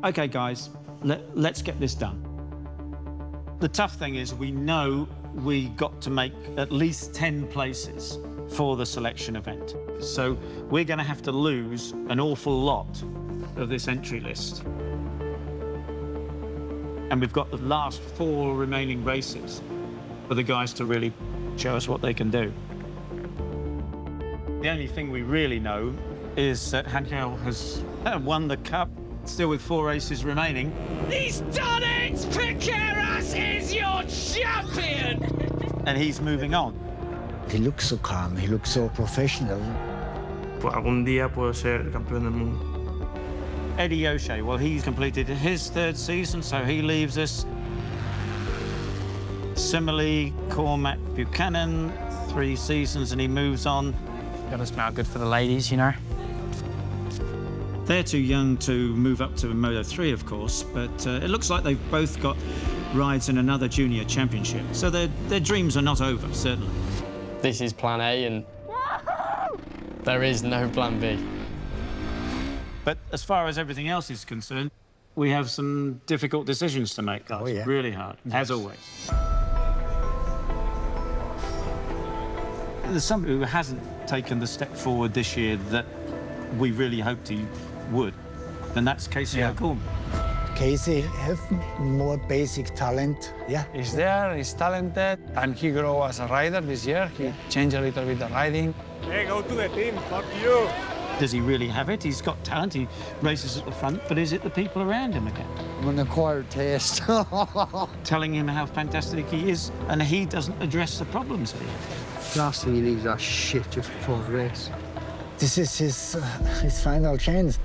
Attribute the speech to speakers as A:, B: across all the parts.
A: OK, guys, let's get this done. The tough thing is we know we got to make at least 10 places for the selection event. So we're going to have to lose an awful lot of this entry list. And we've got the last 4 remaining races for the guys to really show us what they can do. The only thing we really know is that Hangel has won the Cup, still with 4 races remaining.
B: He's done it! Piqueras is your champion!
A: And he's moving on.
C: He looks so calm, he looks so professional.
D: Algún día puedo ser campeón del mundo.
A: Eddie O'Shea, well, he's completed his 3rd season, so he leaves us. Similarly, Cormac Buchanan, 3 seasons and he moves on.
E: Gotta smell good for the ladies, you know.
A: They're too young to move up to Moto3, of course, but it looks like they've both got rides in another junior championship. So their dreams are not over, certainly.
F: This is plan A and there is no plan B.
A: But as far as everything else is concerned, we have some difficult decisions to make, guys.
C: Oh, yeah.
A: Really hard, as always. There's somebody who hasn't taken the step forward this year that we really hoped he would, and that's Casey O'Corn.
C: Casey have more basic talent. Yeah.
G: He's there, he's talented, and he grew as a rider this year. He changed a little bit the riding.
D: Hey, go to the team, fuck you.
A: Does he really have it? He's got talent, he races at the front, but is it the people around him again?
C: An acquired taste.
A: Telling him how fantastic he is, and he doesn't address the problems that he has.
H: Last thing he leaves that shit just before the race.
C: This is his final chance.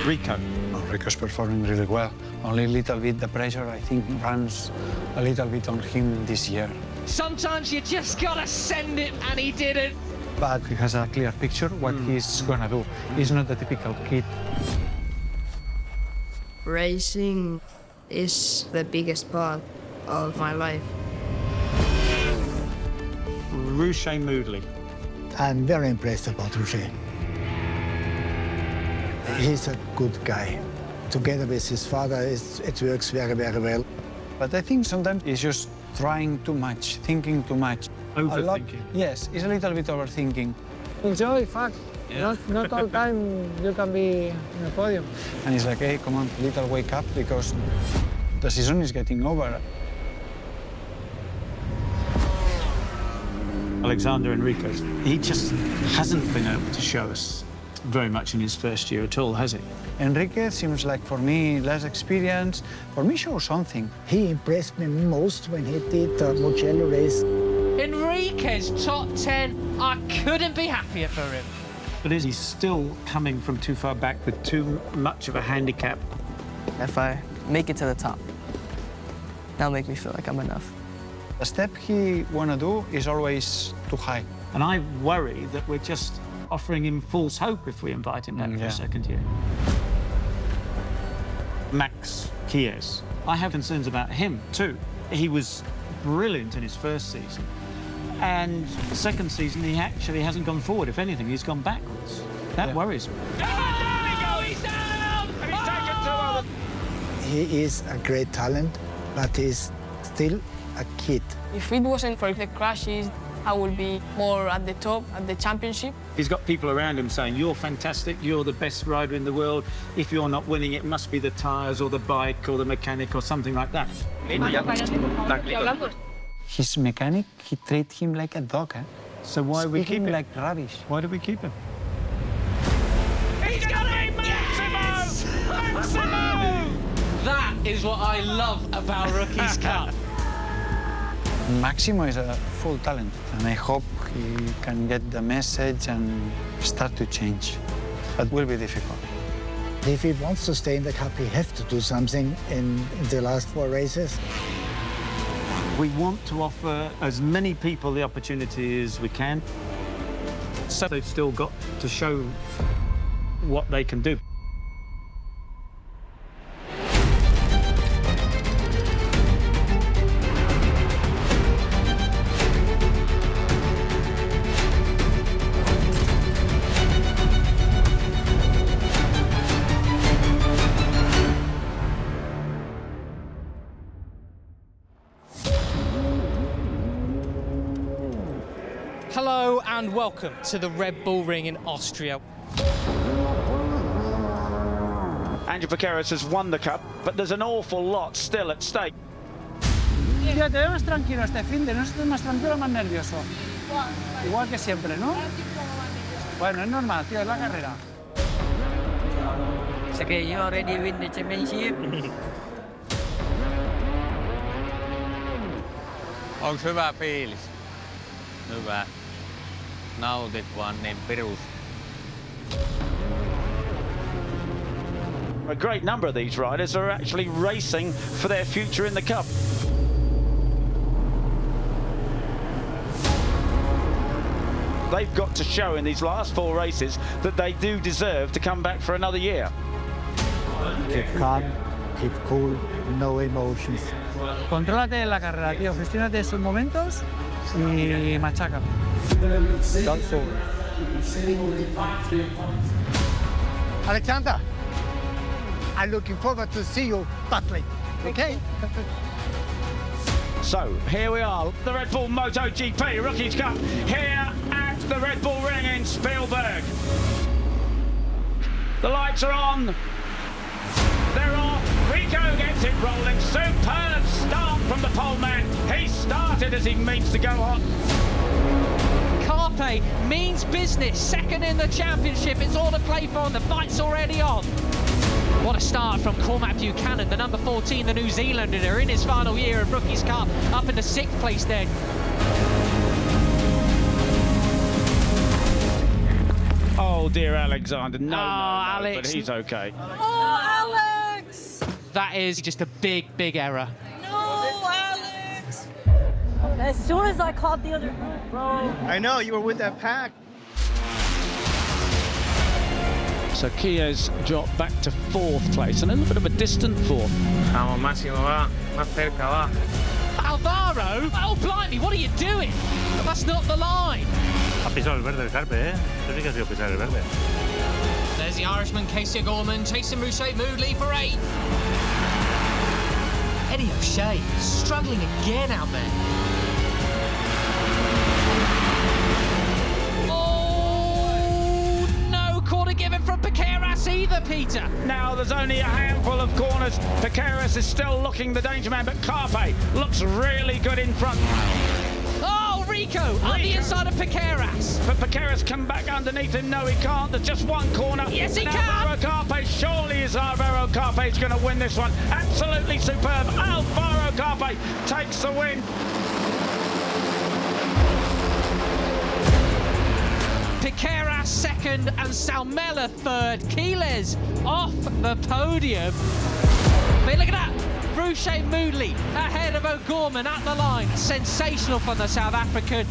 A: Rico.
G: Rico's performing really well. Only a little bit the pressure, I think, runs a little bit on him this year.
B: Sometimes you just gotta send it, and he didn't.
G: But he has a clear picture what he's gonna do. He's not the typical kid.
I: Racing is the biggest part of my life.
A: Rouchet Moodley.
C: I'm very impressed about Rouchet. He's a good guy. Together with his father, it works very, very well.
G: But I think sometimes he's just trying too much, thinking too much.
A: Overthinking.
G: Yes, he's a little bit overthinking.
H: Enjoy, fuck.
A: Yeah.
H: Not all time you can be in the podium.
G: And he's like, hey, come on, little wake up, because the season is getting over.
A: Alexander Enriquez. He just hasn't been able to show us very much in his first year at all, has he?
G: Enrique seems like, for me, less experience. For me, show something.
C: He impressed me most when he did the Mugello race.
B: Enriquez, top 10. I couldn't be happier for him.
A: But is he still coming from too far back with too much of a handicap?
J: If I make it to the top, that'll make me feel like I'm enough.
G: The step he wanna do is always too high.
A: And I worry that we're just offering him false hope if we invite him back for a second year. Max Chies. I have concerns about him too. He was brilliant in his first season. And the second season, he actually hasn't gone forward. If anything, he's gone backwards. That worries me.
B: He's down! And he's taken 2 others.
C: He is a great talent, but he's still a kid.
I: If it wasn't for the crashes, I would be more at the top, at the championship.
A: He's got people around him saying, you're fantastic, you're the best rider in the world. If you're not winning, it must be the tyres or the bike or the mechanic or something like that.
G: His mechanic, he treats him like a dog, eh?
A: So why do we keep him?
G: Like rubbish.
A: Why do we keep him?
B: He's got it! Maximo! Maximo! That is what I love about Rookies Cup.
G: Maximo is a full talent, and I hope he can get the message and start to change. But will be difficult.
C: If he wants to stay in the Cup, he has to do something in the last 4 races.
A: We want to offer as many people the opportunity as we can. So they've still got to show what they can do.
B: Hello and welcome to the Red Bull Ring in Austria.
A: Andrew Piqueras has won the Cup, but there's an awful lot still at stake.
H: Tío, te veo más tranquilo este finde, ¿no estás más tranquilo o más nervioso? Igual que siempre, ¿no? Bueno, es normal, tío, es la carrera.
J: Okay, you already win the championship.
E: Onko hyvä fiilis? Hyvä. Nautit vaan niin pirus.
A: A great number of these riders are actually racing for their future in the Cup. They've got to show in these last 4 races that they do deserve to come back for another year.
C: Keep calm, keep cool, no emotions.
H: Contrólate en la carrera, tío. Gestiónate esos momentos y machaca.
C: Don't fall. Alexander, I'm looking forward to see you battling. Okay?
A: So here we are, the Red Bull Motogp Rookies Cup here at the Red Bull Ring in Spielberg. The lights are on. They're off. Rico gets it rolling. Superb start from the pole man. He started as he means to go on.
B: Carpe means business, second in the championship. It's all to play for and the fight's already on. What a start from Cormac Buchanan, the number 14, the New Zealander, in his final year of Rookies Cup, up into 6th place there.
A: Oh dear, Alexander. No,
B: Alex.
A: but he's okay.
I: Oh, Alex!
B: That is just a big, big error.
I: No, Alex! As soon as I caught the other group, bro.
H: I know, you were with that pack.
A: So Kia's dropped back to 4th place and a little bit of a distant 4th.
D: Vamos, Máximo, va. Más cerca, va.
B: Alvaro? Oh, blimey, what are you doing? That's not the line.
D: Ha pisado el verde el Carpe, ¿eh? Yo sí que ha sido pisar el verde.
B: There's the Irishman, Casey Gorman, chasing Rouchet Moodley for 8th. Eddie O'Shea struggling again out there. Oh, no corner given from Piqueras either, Peter.
A: Now there's only a handful of corners. Piqueras is still looking the danger man, but Carpe looks really good in front.
B: Oh, Rico on the inside of Piqueras.
A: But Piqueras come back underneath him. No, he can't. There's just one corner.
B: Yes, he
A: and
B: can.
A: Alvaro Carpe, surely is Alvaro Carpe is going to win this one. Absolutely superb. Alvaro Carpe takes the win.
B: Piqueras second and Salmela third. Quiles off the podium. But look at that. Rouchet Moodley ahead of O'Gorman at the line. Sensational from the South African.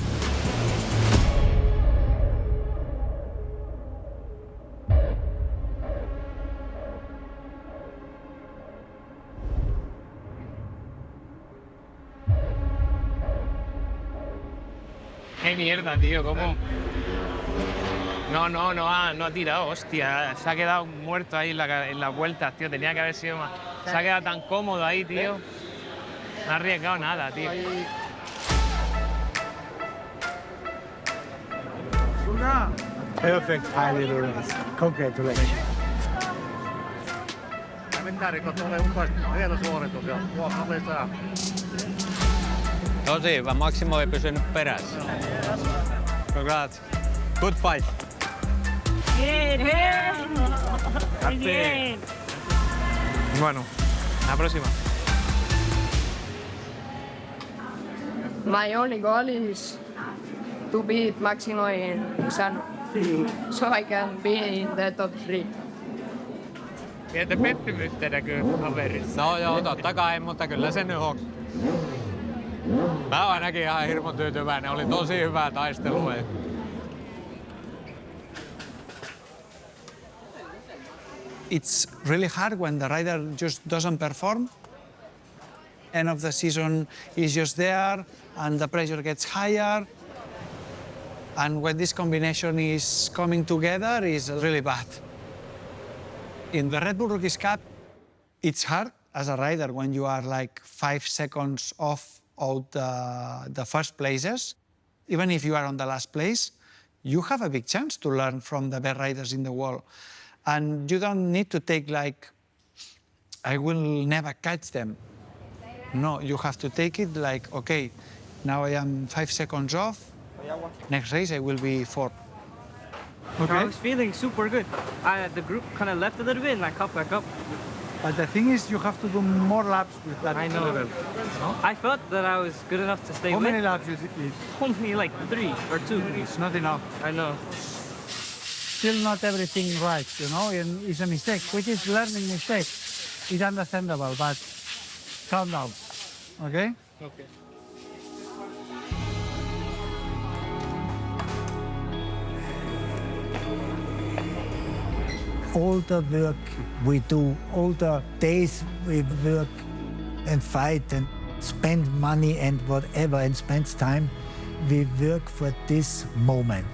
E: Qué mierda, tío, ¿cómo? No ha tirado, hostia. Se ha quedado muerto ahí en las vueltas, tío. Tenía que haber sido más. Se ha quedado tan cómodo ahí, tío. No ha arriesgado nada, tío.
C: Perfect high little race. Congratulations.
E: Tosi hyvä, Maksimo ei pysynyt perässä. Congrats. Good fight.
D: Bueno, la próxima.
J: My only goal is to beat Maximo in Misano, so I can be in the top 3.
E: Pientä pettymystä näkyy kaverissa. No joo, totta kai, mutta kyllä se nyt on. Mä oon ainakin ihan hirmun tyytyväinen. Oli tosi hyvää taistelua.
G: It's really hard when the rider just doesn't perform. End of the season is just there and the pressure gets higher. And when this combination is coming together, it's really bad. In the Red Bull Rookies Cup, it's hard as a rider when you are like 5 seconds off out the first places. even if you are on the last place, you have a big chance to learn from the best riders in the world. And you don't need to take like, I will never catch them. No, you have to take it like, okay, now I am 5 seconds off. Next race, I will be 4. Okay.
K: I was feeling super good. The group kind of left a little bit and I caught back up.
H: But the thing is, you have to do more laps with that
K: I know.
H: level. No?
K: I felt that I was good enough to stay
H: How
K: with.
H: many laps you did?
K: Only like 3 or 2.
H: It's not enough.
K: I know.
H: Still not everything right, you know, and it's a mistake, which is learning mistake. It's understandable, but calm down, okay?
K: Okay.
C: All the work we do, all the days we work and fight and spend money and whatever and spend time, we work for this moment.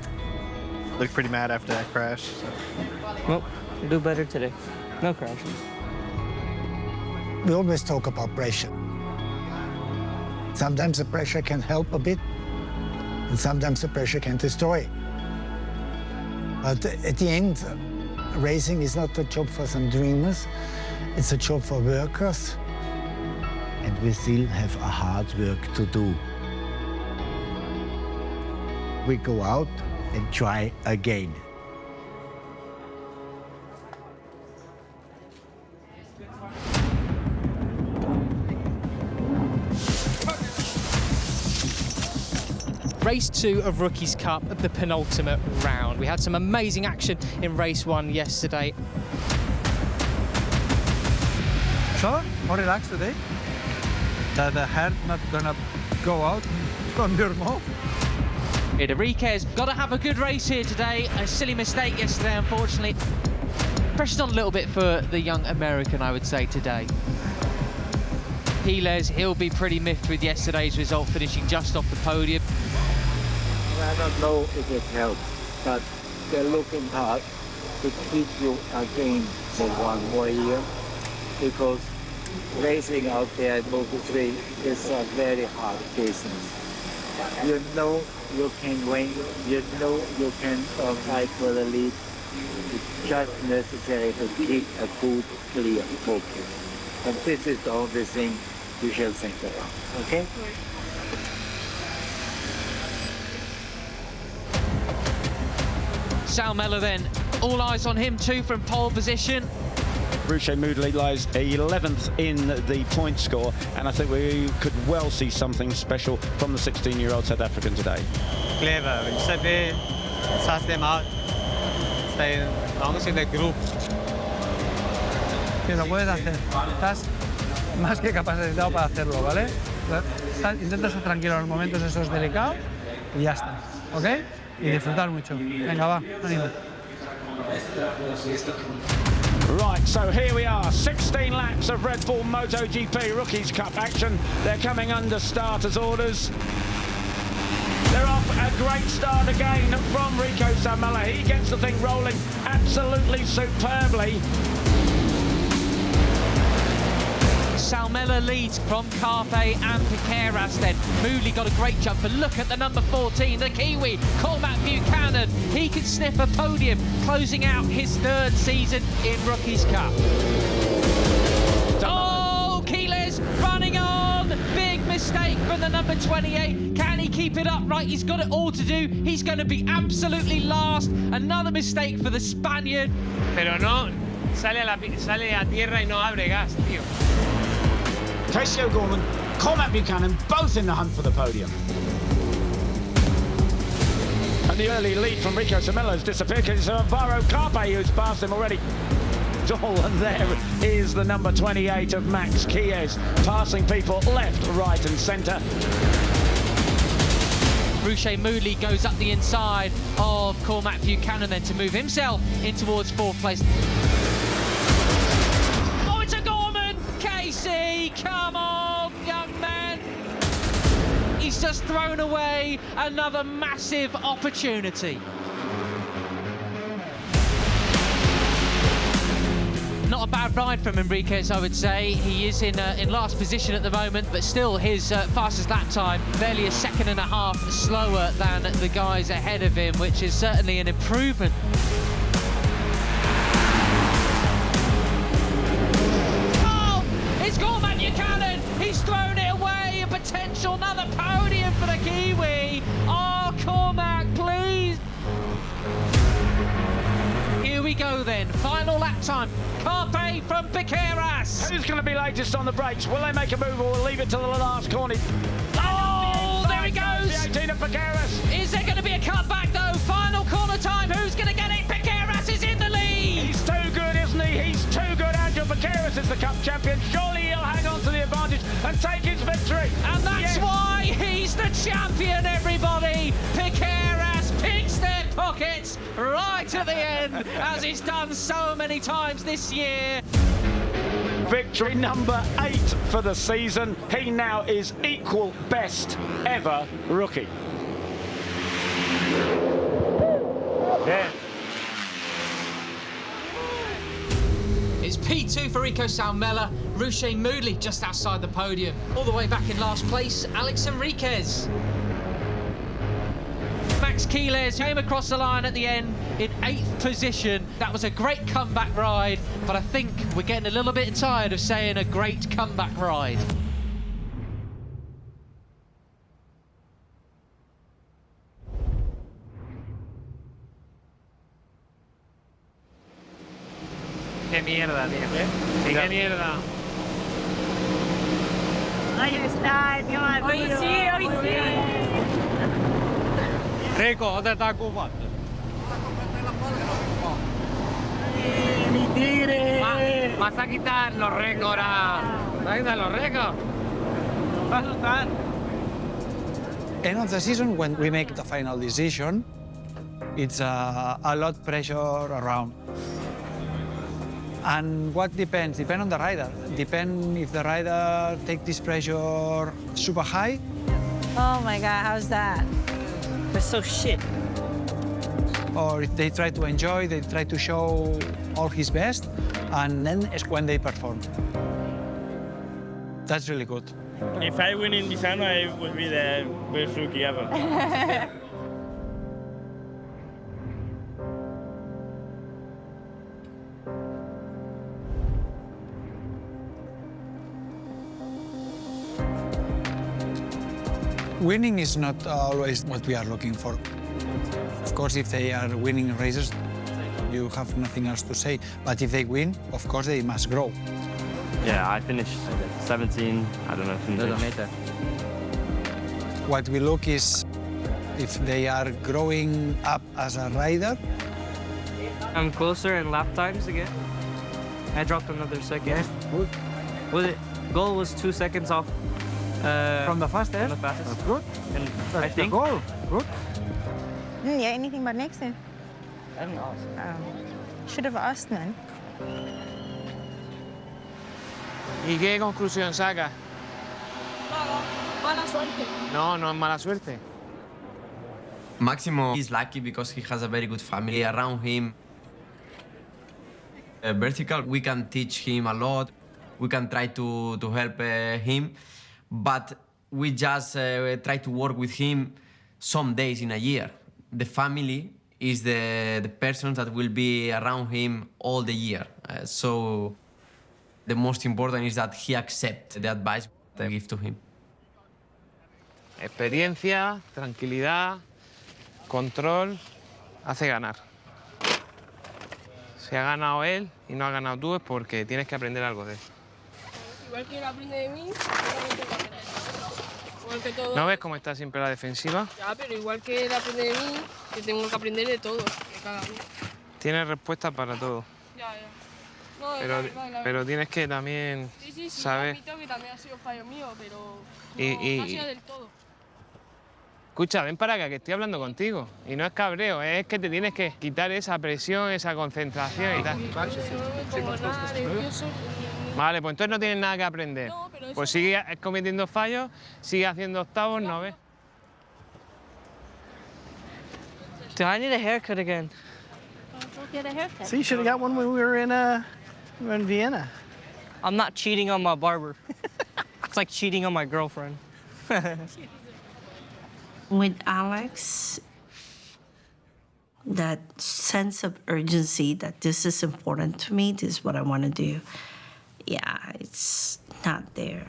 L: Looked pretty mad after that crash. So.
K: Well, do better today. No crashes.
C: We always talk about pressure. Sometimes the pressure can help a bit, and sometimes the pressure can destroy. But at the end, racing is not a job for some dreamers, it's a job for workers. And we still have a hard work to do. We go out and try again.
B: Race 2 of Rookies Cup, the penultimate round. We had some amazing action in race 1 yesterday.
H: So, more relaxed today? That the hair not gonna go out from your mouth?
B: Enriquez got to have a good race here today. A silly mistake yesterday, unfortunately. Pressure's on a little bit for the young American, I would say, today. Quiles, he'll be pretty miffed with yesterday's result, finishing just off the podium.
M: I don't know if it helps, but they're looking hard to keep you again for 1 more year, because racing out there at Moto3 is a very hard business. You know you can win, you know you can fight for the lead. It's just necessary to keep a good, clear focus. And this is the only thing you should think about, okay?
B: Sal Mellor then, all eyes on him too from pole position.
A: Ruche Moodley lies 11th in the point score, and I think we could well see something special from the 16-year-old South African today.
E: Clever, you said they suss them out, stay long in the group.
H: Que lo puedes hacer. Estás más que capacitado para hacerlo, ¿vale? Intenta estar tranquilo en los momentos esos delicados y ya está, ¿ok? Y disfrutar mucho. Venga, va, ánimo.
A: Right, so here we are, 16 laps of Red Bull Motogp Rookies Cup action. They're coming under starters' orders. They're off a great start again from Rico Samela. He gets the thing rolling absolutely superbly.
B: Sal Mellor leads from Carpe and Piqueras then. Moodley got a great jump, but look at the number 14, the Kiwi, Cormac Buchanan. He can sniff a podium, closing out his 3rd season in Rookies Cup. Oh, Quiles running on! Big mistake from the number 28. Can he keep it up? Right, he's got it all to do. He's going to be absolutely last. Another mistake for the Spaniard.
E: Pero no, sale a tierra y no abre gas, tío.
A: Casey O'Gorman, Cormac Buchanan, both in the hunt for the podium. And the early lead from Rico Samela has disappeared because it's Alvaro Carpe who's passed him already. Oh, and there is the number 28 of Max Quiles, passing people left, right and centre.
B: Ruche Moodley goes up the inside of Cormac Buchanan then to move himself in towards 4th place. Oh, it's a Gorman! Casey, come on, young man! He's just thrown away another massive opportunity. Not a bad ride from Enriquez, I would say. He is in last position at the moment, but still his fastest lap time, barely a second and a half slower than the guys ahead of him, which is certainly an improvement. Oh, it's Gorman Buchanan. He's thrown it away. A potential another podium for the Kiwi. Oh, Cormac, please. Here we go then, final lap time. Carpe from Piqueras.
N: Who's going to be latest on the brakes? Will they make a move or leave it to the last corner?
B: Oh, there he goes.
N: The 18 of Piqueras.
B: Is there going to be a cutback though? Final corner time. Who's going to get it? Piqueras is in the lead.
N: He's too good, isn't he? He's too good. Angel Piqueras is the cup champion. Surely he'll hang on to the advantage and take his victory.
B: And that's why he's the champion, everybody. Piqueras picks their pockets right at the end, as he's done so many times this year.
N: Victory number 8 for the season. He now is equal best ever rookie. Yeah.
B: It's P2 for Rico Salmela, Ruche Moodley just outside the podium. All the way back in last place, Alex Enriquez. Max Quiles came across the line at the end in 8th position. That was a great comeback ride, but I think we're getting a little bit tired of saying a great comeback ride.
E: Qué mierda, tío. Sí, qué mierda.
I: Ahí está, tío. Hoy sí, hoy sí.
E: Rico, otetaan kuvat.
I: Mi tigre.
E: Vas a quitar los récords. Vas a quitar los récords. Vas a asustar.
G: End of the season, when we make the final decision, it's a lot of pressure around. And what depends? Depend on the rider. Depend if the rider take this pressure super high.
I: Oh my God, how's that? That's so shit.
G: Or if they try to enjoy, they try to show all his best, and then is when they perform. That's really good.
O: If I win in Misano, I will be the best rookie ever.
G: Winning is not always what we are looking for. Of course, if they are winning races, you have nothing else to say. But if they win, of course, they must grow.
F: Yeah, I finished 17. I don't know if
K: Doesn't
G: What we look is if they are growing up as a rider.
K: I'm closer in lap times again. I dropped another second. Good. Was it? Goal was 2 seconds off.
H: From the fastest?
K: From the fastest.
H: That's good.
K: And
H: That's
K: I think.
H: the goal. Good.
I: Yeah, anything but next then.
K: I don't know.
I: Should have asked, man.
E: ¿Y qué conclusión saca?
J: Mala suerte.
E: No, no es mala suerte.
P: Maximo is lucky because he has a very good family around him. Vertical, we can teach him a lot. We can try to help him, but we just try to work with him some days in a year. The family is the person that will be around him all the year. So the most important is that he accepts the advice that I give to him.
E: Experiencia, tranquilidad, control, hace ganar. Si ha ganado él y no ha ganado tú es porque tienes que aprender algo de él.
J: Igual que él aprende de mí, igual que todo.
E: ¿No ves cómo está siempre la defensiva?
J: Ya, pero igual que él aprende de mí, que tengo que aprender de todo, de cada uno.
E: Tienes respuesta para todo.
J: Ya. No,
E: Pero,
J: la verdad.
E: pero tienes que también
J: Sí,
E: saber.
J: admito que también ha sido fallo mío, pero
E: Y-
J: no ha sido del todo.
E: Escucha, ven para acá, que estoy hablando contigo. Y no es cabreo, es que te tienes que quitar esa presión, esa concentración y tal.
J: Yo no me pongo nada nervioso.
E: Vale, pues entonces no tienes nada que aprender.
J: No, pero eso
E: Pues sigue cometiendo fallos, sigue haciendo octavos, ¿no ves?
K: Do I need a haircut again?
I: Go get a haircut.
L: So you should have got one when we were in
H: We're in Vienna.
K: I'm not cheating on my barber. It's like cheating on my girlfriend.
I: With Alex, that sense of urgency that this is important to me, this is what I want to do, yeah, it's not there.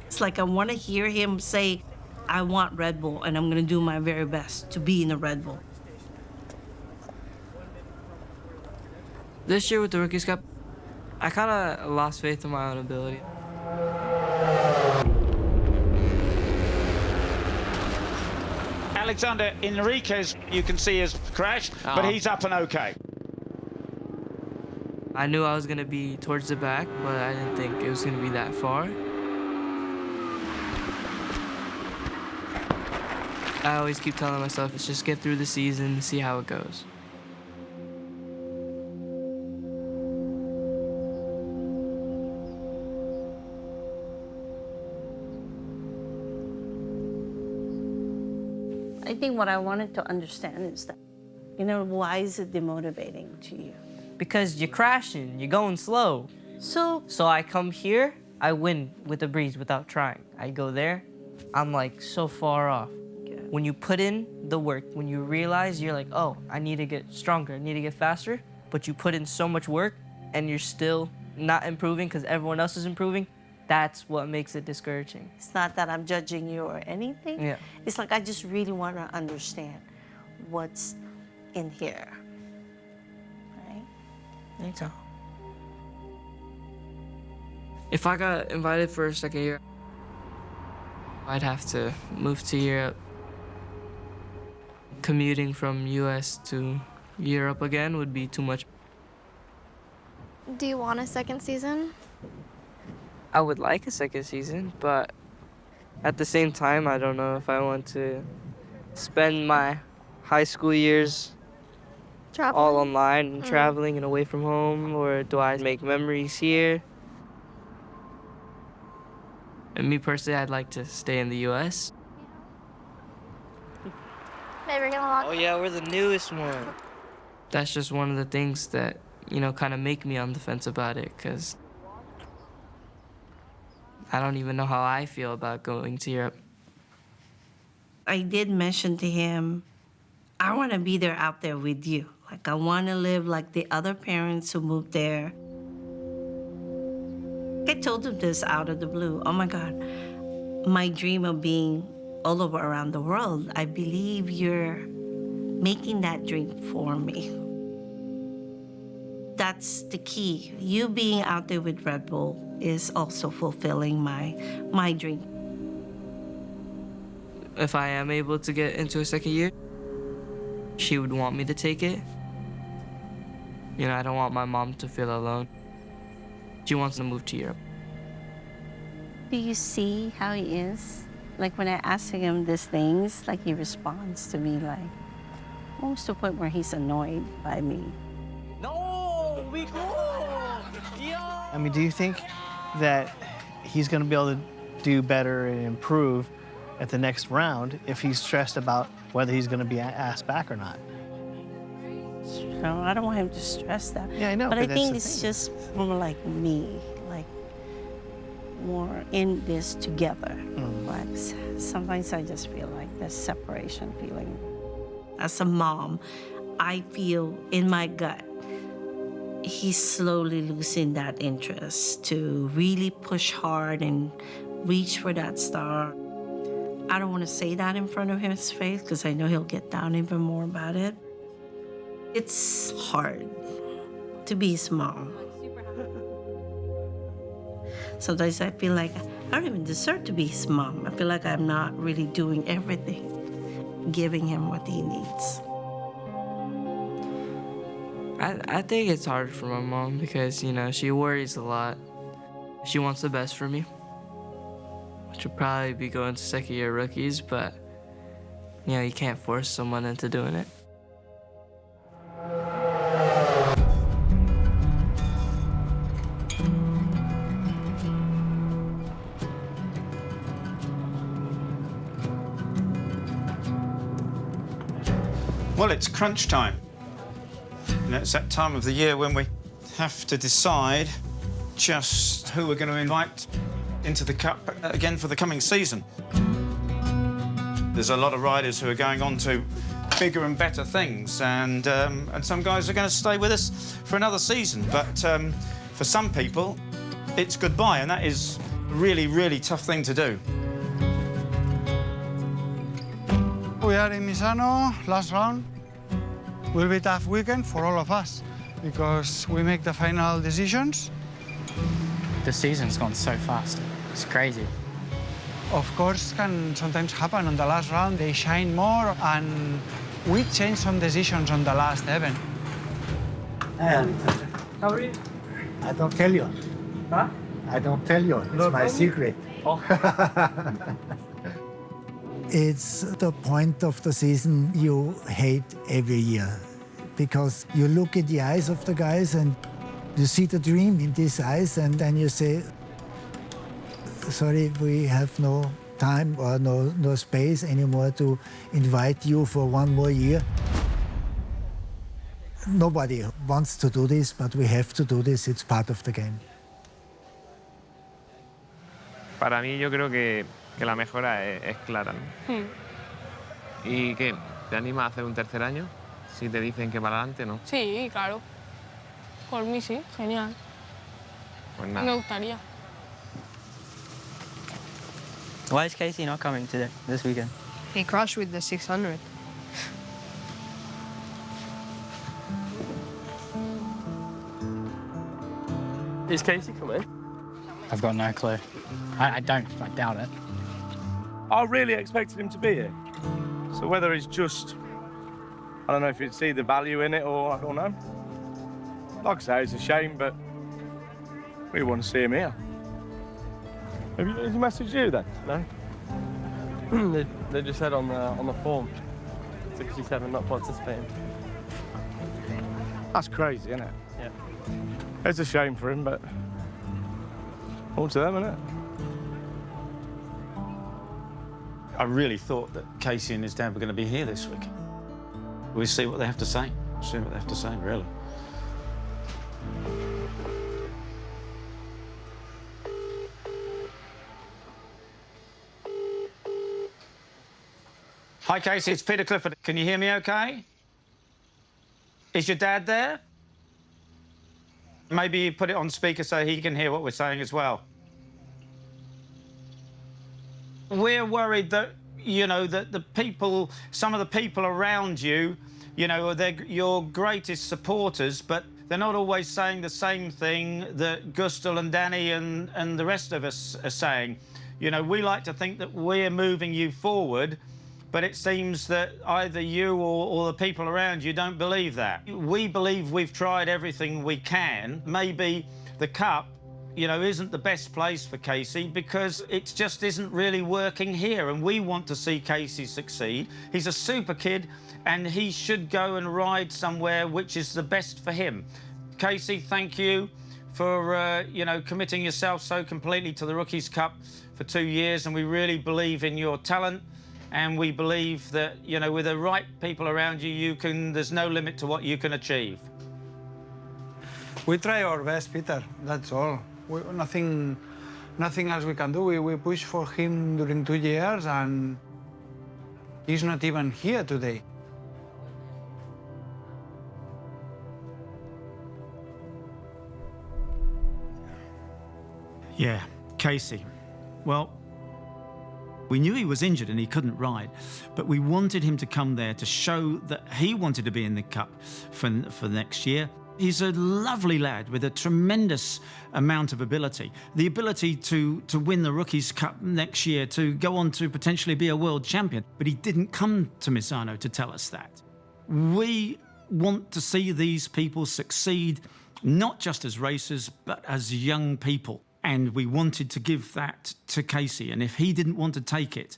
I: It's like I want to hear him say, I want Red Bull, and I'm going to do my very best to be in the Red Bull.
K: This year with the Rookies Cup, I kind of lost faith in my own ability.
N: Alexander Enriquez, you can see, has crashed, but he's up and okay.
K: I knew I was going to be towards the back, but I didn't think it was going to be that far. I always keep telling myself, let's just get through the season and see how it goes.
I: I think what I wanted to understand is that, you know, why is it demotivating to you?
K: Because you're crashing, you're going slow.
I: So
K: I come here, I win with a breeze without trying. I go there, I'm like so far off. When you put in the work, when you realize you're like, oh, I need to get stronger, I need to get faster, but you put in so much work and you're still not improving because everyone else is improving, that's what makes it discouraging.
I: it's not that I'm judging you or anything.
K: Yeah.
I: It's like I just really want to understand what's in here. Right?
K: Anytime. If I got invited for a second year, I'd have to move to Europe. Commuting from US to Europe again would be too much.
Q: Do you want a second season?
K: I would like a second season, but at the same time, I don't know if I want to spend my high school years all online and traveling and away from home, or do I make memories here? And me personally, I'd like to stay in the US.
Q: Maybe we're gonna lock.
K: Oh yeah, we're the newest one. That's just one of the things that, you know, kind of make me on the fence about it, because I don't even know how I feel about going to Europe.
I: I did mention to him, I want to be there out there with you. Like, I want to live like the other parents who moved there. I told him this out of the blue. Oh my God, my dream of being all over around the world, I believe you're making that dream for me. That's the key. You being out there with Red Bull is also fulfilling my dream.
K: If I am able to get into a second year, she would want me to take it. You know, I don't want my mom to feel alone. She wants to move to Europe.
I: Do you see how he is? Like, when I ask him these things, like, he responds to me like, almost to the point where he's annoyed by me.
K: No, we go!
H: I mean, do you think that he's going to be able to do better and improve at the next round if he's stressed about whether he's going to be asked back or not?
I: No, I don't want him to stress that.
H: Yeah, I know.
I: But I
H: that's
I: think
H: the
I: it's
H: thing.
I: just more like me, like more in this together. Like, sometimes I just feel like this separation feeling. As a mom, I feel in my gut, he's slowly losing that interest to really push hard and reach for that star. I don't want to say that in front of his face because I know he'll get down even more about it. It's hard to be his mom. Sometimes I feel like I don't even deserve to be his mom. I feel like I'm not really doing everything, giving him what he needs.
K: I think it's hard for my mom because, you know, she worries a lot. She wants the best for me, which would probably be going to second year rookies, but, you know, you can't force someone into doing it.
A: Well, it's crunch time. You know, it's that time of the year when we have to decide just who we're going to invite into the Cup again for the coming season. There's a lot of riders who are going on to bigger and better things, and some guys are going to stay with us for another season. But for some people, it's goodbye, and that is a really, really tough thing to do.
G: We are in Misano, last round. Will be a tough weekend for all of us because we make the final decisions.
R: The season's gone so fast. It's crazy.
G: Of course, can sometimes happen on the last round. They shine more, and we change some decisions on the last event.
C: And
G: how are you?
C: I don't tell you.
G: Huh?
C: I don't tell you. It's my secret.
G: Oh.
C: It's the point of the season you hate every year because you look in the eyes of the guys and you see the dream in these eyes, and then you say, sorry, we have no time or no space anymore to invite you for one more year. Nobody wants to do this, but we have to do this. It's part of the game.
E: Para mí, yo creo que la mejora es clara, ¿no? ¿Y qué? ¿Te anima a hacer un tercer año? Si te dicen que para adelante, ¿no?
J: Sí, claro. Por mí sí, genial.
E: Pues nada.
J: Me gustaría.
K: Why is Casey not coming today, this weekend?
J: He crashed with the 600.
O: Is Casey coming?
R: I've got no clue. I doubt it.
O: I really expected him to be here. So whether it's just, I don't know if you'd see the value in it or I don't know. Like I say, it's a shame, but we want to see him here. Has he messaged you then?
S: No. they just said on the form, 67 not participating.
O: That's crazy, isn't it?
S: Yeah.
O: It's a shame for him, but all to them, isn't it?
A: I really thought that Casey and his dad were going to be here this week. We'll see what they have to say. See what they have to say, really. Hi, Casey, it's Peter Clifford. Can you hear me okay? Is your dad there? Maybe you put it on speaker so he can hear what we're saying as well. We're worried that, you know, that the people, some of the people around you, you know, they're your greatest supporters, but they're not always saying the same thing that Gustal and Danny and the rest of us are saying. You know, we like to think that we're moving you forward, but it seems that either you or the people around you don't believe that. We believe we've tried everything we can. Maybe the Cup, you know, isn't the best place for Casey because it just isn't really working here, and we want to see Casey succeed. He's a super kid, and he should go and ride somewhere which is the best for him. Casey, thank you for, you know, committing yourself so completely to the Rookies Cup for 2 years, and we really believe in your talent. And we believe that, you know, with the right people around you, there's no limit to what you can achieve.
G: We try our best, Peter, that's all. Nothing else we can do. We push for him during 2 years, and he's not even here today.
A: Yeah, Casey. Well, we knew he was injured and he couldn't ride, but we wanted him to come there to show that he wanted to be in the Cup for next year. He's a lovely lad with a tremendous amount of ability. The ability to win the Rookies Cup next year, to go on to potentially be a world champion. But he didn't come to Misano to tell us that. We want to see these people succeed, not just as racers, but as young people. And we wanted to give that to Casey. And if he didn't want to take it,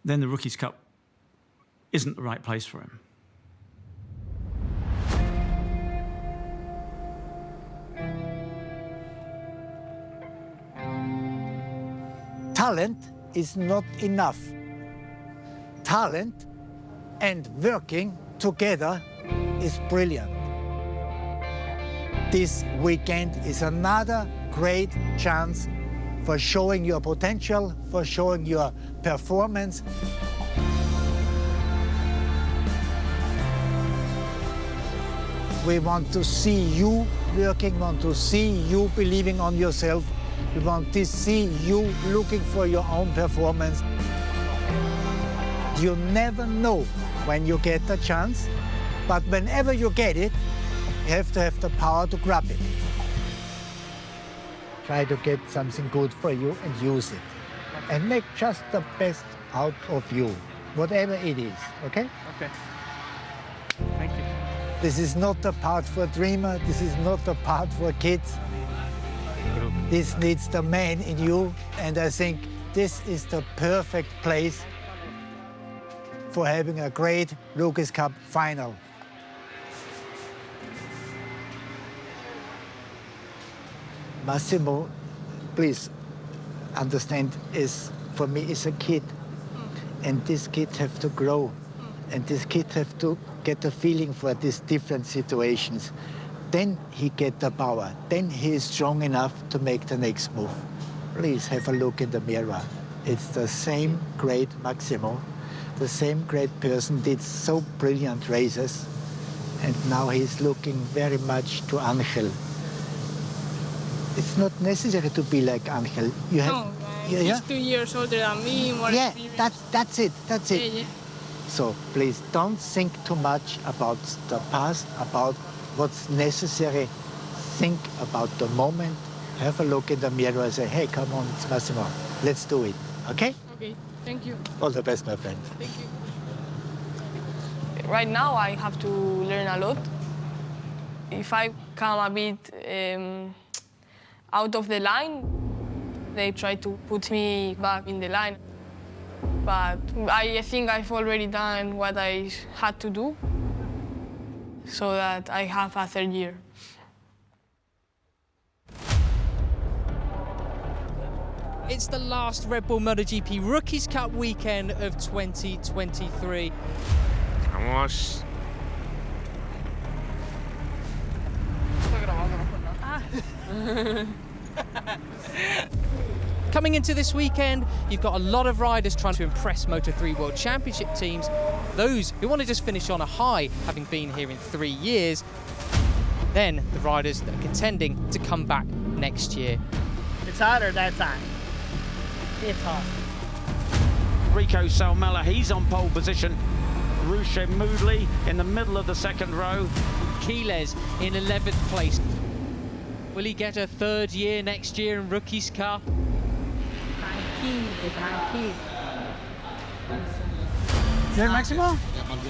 A: then the Rookies Cup isn't the right place for him.
C: Talent is not enough. Talent and working together is brilliant. This weekend is another great chance for showing your potential, for showing your performance. We want to see you working, want to see you believing on yourself. We want to see you looking for your own performance. You never know when you get a chance, but whenever you get it, you have to have the power to grab it. Try to get something good for you and use it. And make just the best out of you, whatever it is, okay?
H: Okay. Thank you.
C: This is not a part for dreamer, this is not a part for kids. This needs the man in you, and I think this is the perfect place for having a great Rookies Cup final. Massimo, please understand, for me is a kid, and this kid have to grow, and this kid have to get a feeling for these different situations. Then he get the power. Then he is strong enough to make the next move. Please have a look in the mirror. It's the same great Massimo, the same great person, did so brilliant races, and now he's looking very much to Angel. It's not necessary to be like Angel. You have,
J: No, he's 2 years older than me, more experience.
C: That's it.
J: Yeah.
C: So please don't think too much about the past, about what's necessary. Think about the moment. Have a look in the mirror and say, hey, come on, it's Massimo. Let's do it, okay?
J: Okay, thank you.
C: All the best, my friend.
J: Thank you. Right now, I have to learn a lot. If I come a bit out of the line, they try to put me back in the line. But I think I've already done what I had to do so that I have a third year.
B: It's the last Red Bull Motogp Rookies Cup weekend of 2023.
E: Vamos.
B: Coming into this weekend, you've got a lot of riders trying to impress Moto3 World Championship teams, those who want to just finish on a high, having been here in 3 years, then the riders that are contending to come back next year.
H: It's hotter that time. It's hot.
N: Rico Salmela, he's on pole position. Rouche Moodley in the middle of the second row.
B: Quiles in 11th place. Will he get a third year next year in Rookies Cup?
G: ¿Sí, Máximo?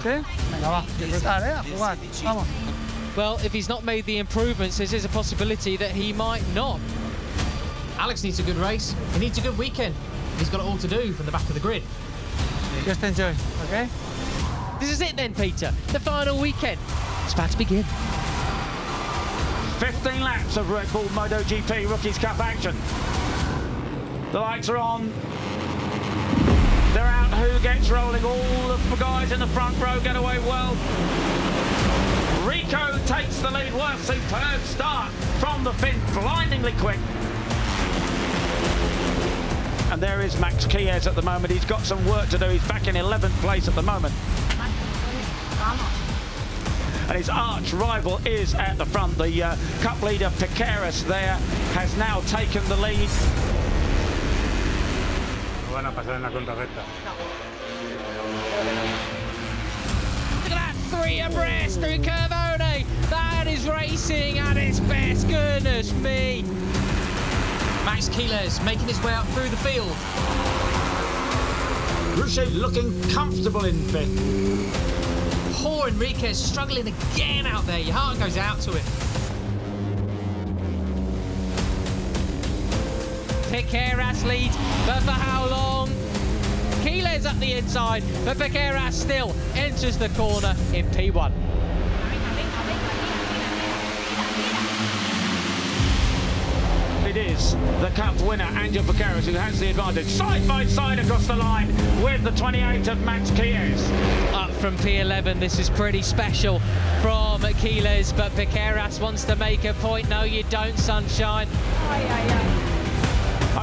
G: ¿Sí? Venga, va. Disfrutar, a jugar. Vamos.
B: Well, if he's not made the improvements, there's a possibility that he might not.
T: Alex needs a good race. He needs a good weekend. He's got it all to do from the back of the grid.
G: Just enjoy, okay?
B: This is it then, Peter. The final weekend. It's about to begin.
N: 15 laps of Red Bull Motogp Rookies Cup action. The lights are on. They're out. Who gets rolling? All the guys in the front row get away well. Rico takes the lead. What a superb start from the Finn, blindingly quick. And there is Max Quiles at the moment. He's got some work to do. He's back in 11th place at the moment. And his arch rival is at the front. The cup leader, Piqueras, there, has now taken the lead.
U: Van a pasar en la contrarrecta.
B: Look at that, 3 abreast through Curvone. That is racing at its best, goodness me.
T: Max Quiles making his way up through the field.
N: Rouche looking comfortable in fifth.
T: Poor Enriquez struggling again out there. Your heart goes out to him.
B: Piqueras leads, but for how long? Quiles up the inside, but Piqueras still enters the corner in P1.
N: it is the Cup winner, Angel Piqueras, who has the advantage. Side by side across the line with the 28 of Max Quiles.
B: Up from P11, this is pretty special from Quiles, but Piqueras wants to make a point. No, you don't, sunshine.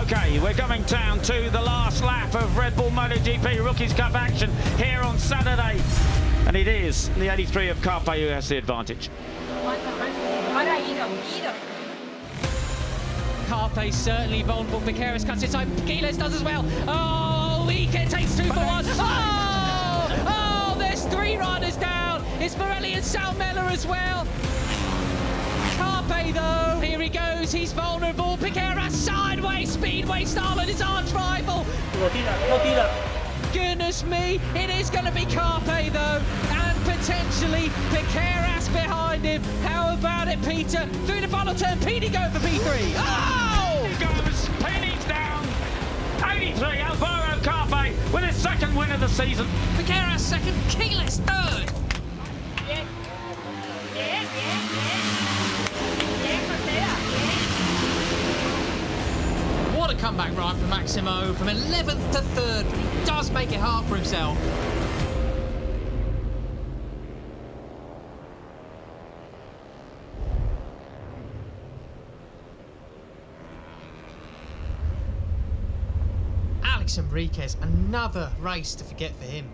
N: Okay, we're coming down to the last lap of Red Bull Motogp Rookies Cup action here on Saturday. And it is the 83 of Carpe who has the advantage.
B: Carpe certainly vulnerable. Piqueras cuts inside. Quiles does as well. Oh, Weekend takes 2 for 1. Oh, there's 3 riders down. It's Morelli and Salmella as well. Carpe though, here he goes. He's vulnerable. Piqueras sideways, speedway style and his arch rival. Goodness me, it is going to be Carpe though, and potentially Piqueras behind him. How about it, Peter? Through the final turn, Petey going for P3. Oh!
N: Here goes, Petey's down. 83, Alvaro Carpe with his second win of the season.
B: Piqueras second, Quiles third.
T: What a comeback ride for Maximo from 11th to 3rd, but he does make it hard for himself. Alex Enriquez, another race to forget for him.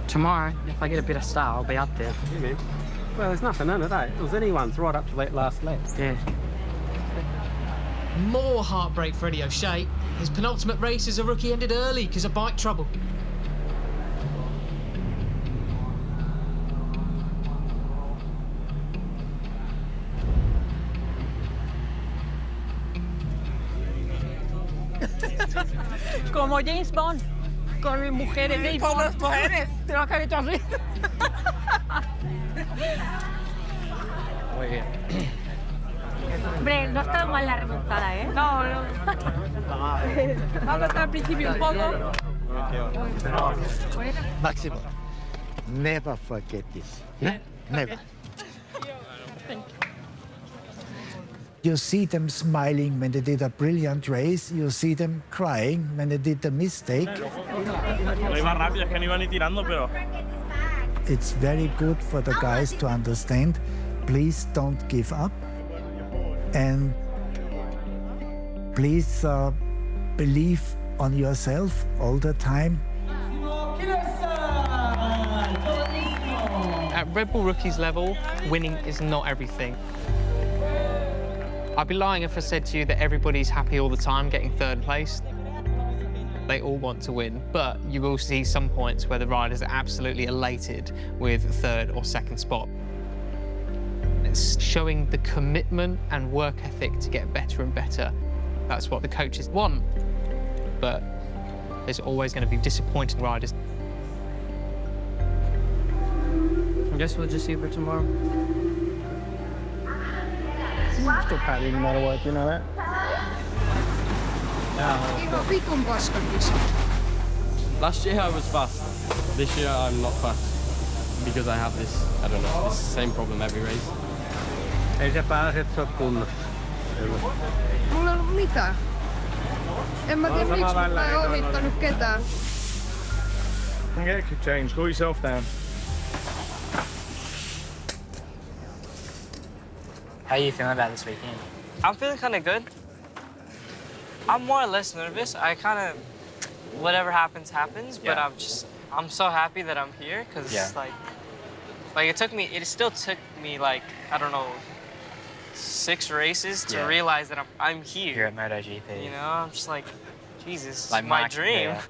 R: Tomorrow, if I get a better start, I'll be up there.
U: Yeah, man. Well, there's nothing in it, eh? It was anyone's right up to that last lap.
R: Yeah.
T: More heartbreak for Eddie O'Shea. His penultimate race as a rookie ended early because of bike trouble.
D: Como James Bond, con las mujeres. James Bond. Las mujeres. Te vas a caer así.
R: Muy bien.
D: Hombre, no está mal la remontada, ¿eh? No, no. Vamos hasta el principio un poco.
C: Maximo, never forget this. Yeah? Never. You see them smiling when they did a brilliant race. You see them crying when they did a mistake.
O: No iba rápido, es que no iba ni tirando, pero...
C: It's very good for the guys to understand. Please don't give up. And please believe on yourself all the time.
V: At Red Bull Rookies level, winning is not everything. I'd be lying if I said to you that everybody's happy all the time getting 3rd place. They all want to win, but you will see some points where the riders are absolutely elated with 3rd or 2nd spot. It's showing the commitment and work ethic to get better and better. That's what the coaches want, but there's always going to be disappointing riders.
R: I guess we'll just see for tomorrow.
U: I'm still padding no matter what, you know that?
S: Last year I was fast. This year I'm not fast because I have this, I don't know, this same problem every race.
U: Ei se pääse, että sä oot kunnossa.
D: Mulla ei ollut mitään. En mä tiedä miksi, mutta ei ohittanut ketään.
O: Get a change, cool yourself down.
R: How are you feeling about this weekend?
K: I'm feeling kind of good. I'm more or less nervous. I kind of, whatever happens, happens. But I'm so happy that I'm here because like it still took me like, I don't know, 6 races to realize that I'm here.
R: You're at Motogp.
K: You know, I'm just like, Jesus,
R: Like
K: it's my
R: Mark,
K: dream.
R: yeah.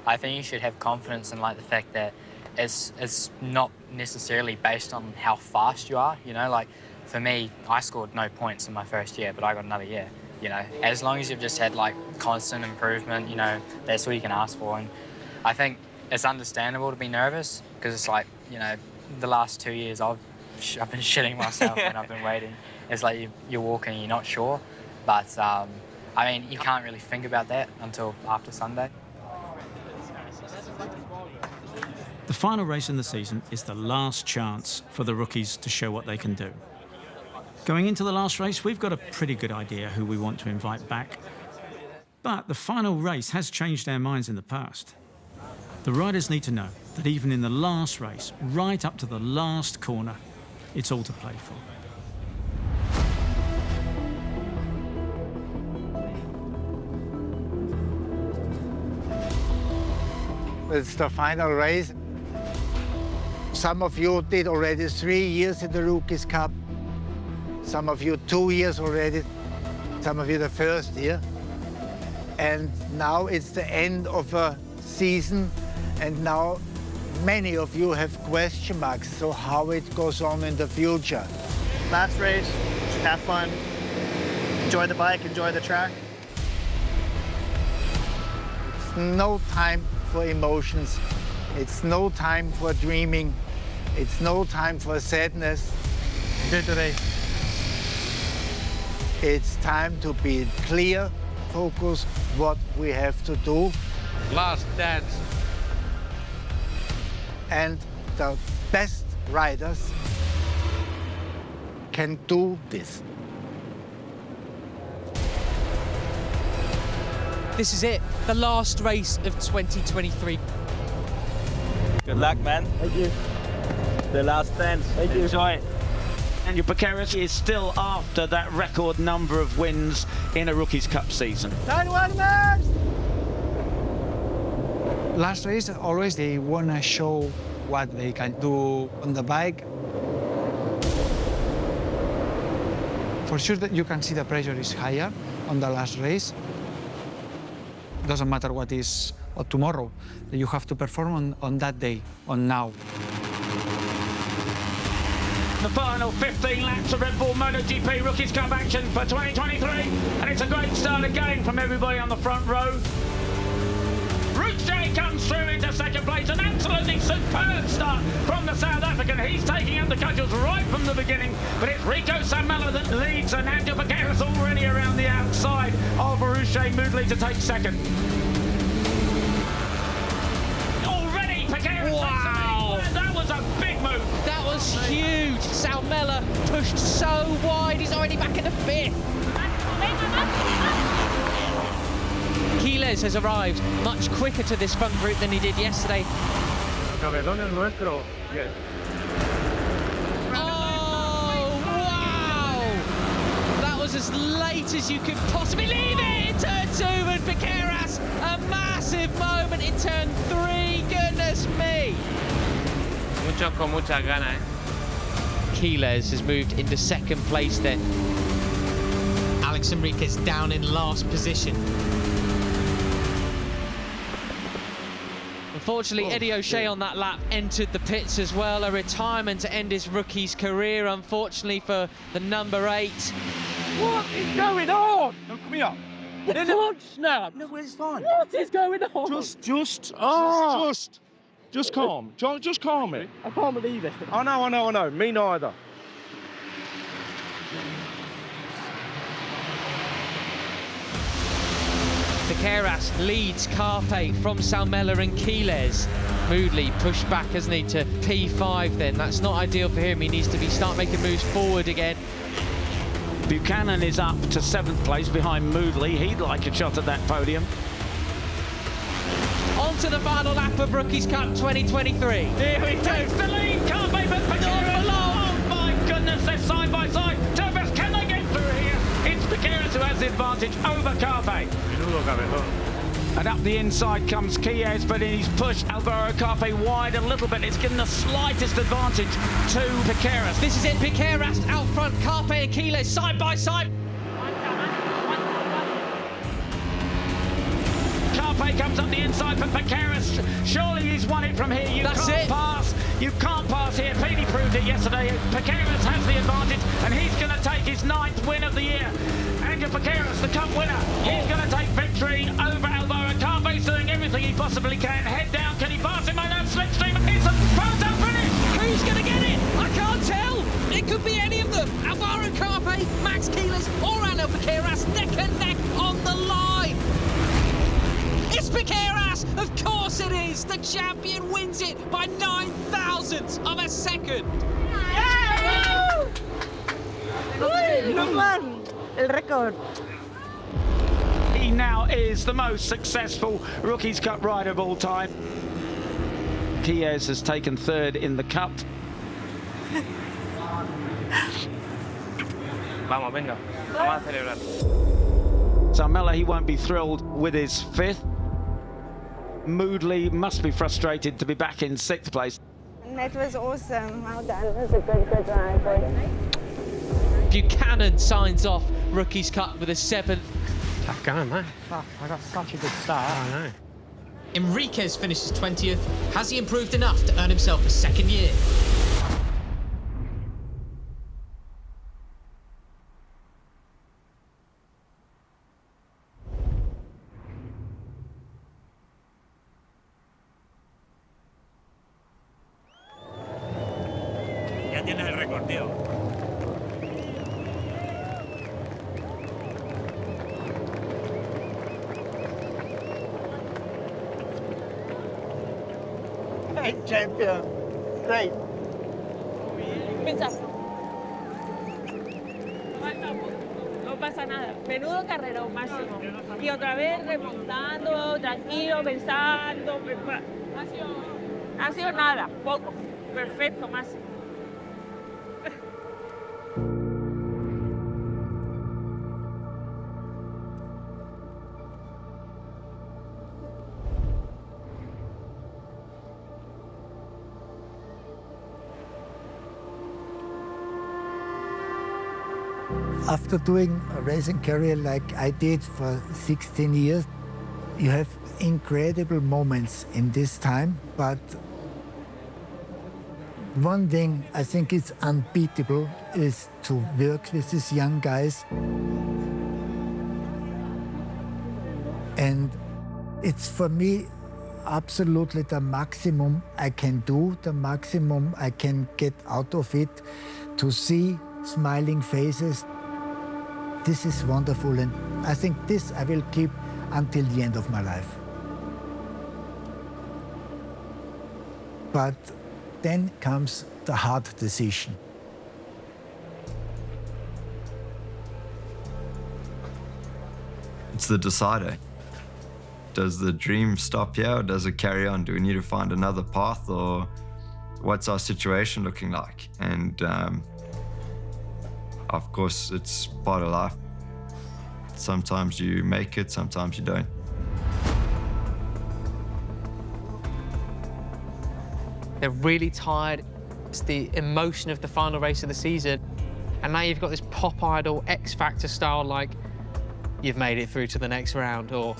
R: I think you should have confidence in like the fact that it's not necessarily based on how fast you are. You know, like for me, I scored no points in my first year, but I got another year. You know, as long as you've just had like constant improvement, you know, that's all you can ask for. And I think it's understandable to be nervous because it's like, you know, the last 2 years I've been shitting myself when I've been waiting. It's like you're walking and you're not sure. But, I mean, you can't really think about that until after Sunday.
A: The final race in the season is the last chance for the rookies to show what they can do. Going into the last race, we've got a pretty good idea who we want to invite back. But the final race has changed our minds in the past. The riders need to know that even in the last race, right up to the last corner, it's all to play for.
C: It's the final race. Some of you did already 3 years in the Rookies Cup. Some of you 2 years already. Some of you the first year. And now it's the end of a season. And now many of you have question marks. So how it goes on in the future.
H: Last race, have fun, enjoy the bike, enjoy the track.
C: It's no time for emotions. It's no time for dreaming. It's no time for sadness.
H: Today.
C: It's time to be clear, focus what we have to do.
E: Last dance.
C: And the best riders can do this.
B: This is it, the last race of 2023.
N: Good luck, man. Thank you. The last dance. Thank you. Enjoy it. And your Piqueras is still after that record number of wins in a Rookies Cup season.
G: Last race, always they want to show what they can do on the bike. For sure that you can see the pressure is higher on the last race. Doesn't matter what is tomorrow. You have to perform on that day, on now.
N: The final 15 laps of Red Bull Motogp Rookies Cup action for 2023. And it's a great start again from everybody on the front row. Rouge comes through into second place. An absolutely superb start from the South African. He's taking up the cudgels right from the beginning. But it's Rico Samela that leads, and Angel Piqueras already around the outside of Rouge Moodley to take second. Already Piqueras. Wow! That was a big move.
B: That was huge. Salmela pushed so wide, he's already back in the fifth. Quiles has arrived much quicker to this front group than he did yesterday. Oh, wow! That was as late as you could possibly leave it in turn 2, and Piqueras, a massive moment in turn 3, goodness me!
E: Muchos con muchas ganas,
B: Quiles has moved into second place then. Alex Enriquez down in last position. Unfortunately, Eddie O'Shea on that lap entered the pits as well. A retirement to end his rookie's career, unfortunately, for the number 8.
O: What is going on? No, come here.
U: You can't snap.
O: No, it's fine.
U: What is going on?
O: Just calm. Just calm it.
U: I can't believe it.
O: I know. Me neither.
B: Piqueras leads Carpe from Salmela and Quiles. Moodley pushed back, hasn't he, to P5 then. That's not ideal for him. He needs to start making moves forward again.
N: Buchanan is up to 7th place behind Moodley. He'd like a shot at that podium.
B: On to the final lap of Rookies Cup 2023.
N: Here we takes the lead. Carpe but Piqueras. Oh my goodness, they're side by side. Turbos, can they get through here? It's Piqueras who has the advantage over Carpe. And up the inside comes Quiles, but he's pushed Alvaro Carpe wide a little bit. It's given the slightest advantage to Piqueras.
B: This is it, Piqueras out front, Carpe and Quiles side by side.
N: Carpe comes up the inside, but Piqueras, surely he's won it from here. You can't pass. You can't pass here. Petey proved it yesterday. Piqueras has the advantage, and he's going to take his 9th win of the year. Angel Piqueras, the Cup winner. He's going to take victory over Alvaro. Carpe's doing everything he possibly can. Head down. Can he pass him by that slipstream? It's a photo finish.
B: Who's going to get it? I can't tell. It could be any of them. Alvaro Carpe, Max Quiles, or Angel Piqueras neck and neck on the line. It's Piqueras! Of course it is! The champion wins it by 9,000ths of a second!
F: El récord.
N: He now is the most successful Rookies Cup rider of all time. Chies has taken third in the Cup.
E: Vamos, venga. Vamos a celebrar.
N: Salmela, he won't be thrilled with his fifth. Moodley must be frustrated to be back in sixth place.
F: That was awesome. Well done. It was a good ride.
B: Buchanan signs off Rookies Cup with a 7th.
U: Tough going, mate. Fuck, I got such a good start. I know.
B: Enriquez finishes 20th. Has he improved enough to earn himself a second year?
E: Ya tienes el récord, tío.
C: Hey, champion. Great.
D: No pasa nada. Menudo carrerón máximo. Y otra vez remontando, tranquilo, pensando. Ha sido nada, poco. Perfecto, máximo.
C: After doing a racing career like I did for 16 years, you have incredible moments in this time, but one thing I think is unbeatable is to work with these young guys. And it's for me absolutely the maximum I can do, the maximum I can get out of it, to see smiling faces. This is wonderful, and I think this I will keep until the end of my life. But then comes the hard decision.
M: It's the decider. Does the dream stop here, or does it carry on? Do we need to find another path, or what's our situation looking like? And of course, it's part of life. Sometimes you make it, sometimes you don't.
V: They're really tired. It's the emotion of the final race of the season. And now you've got this pop idol, X Factor style, like, you've made it through to the next round, or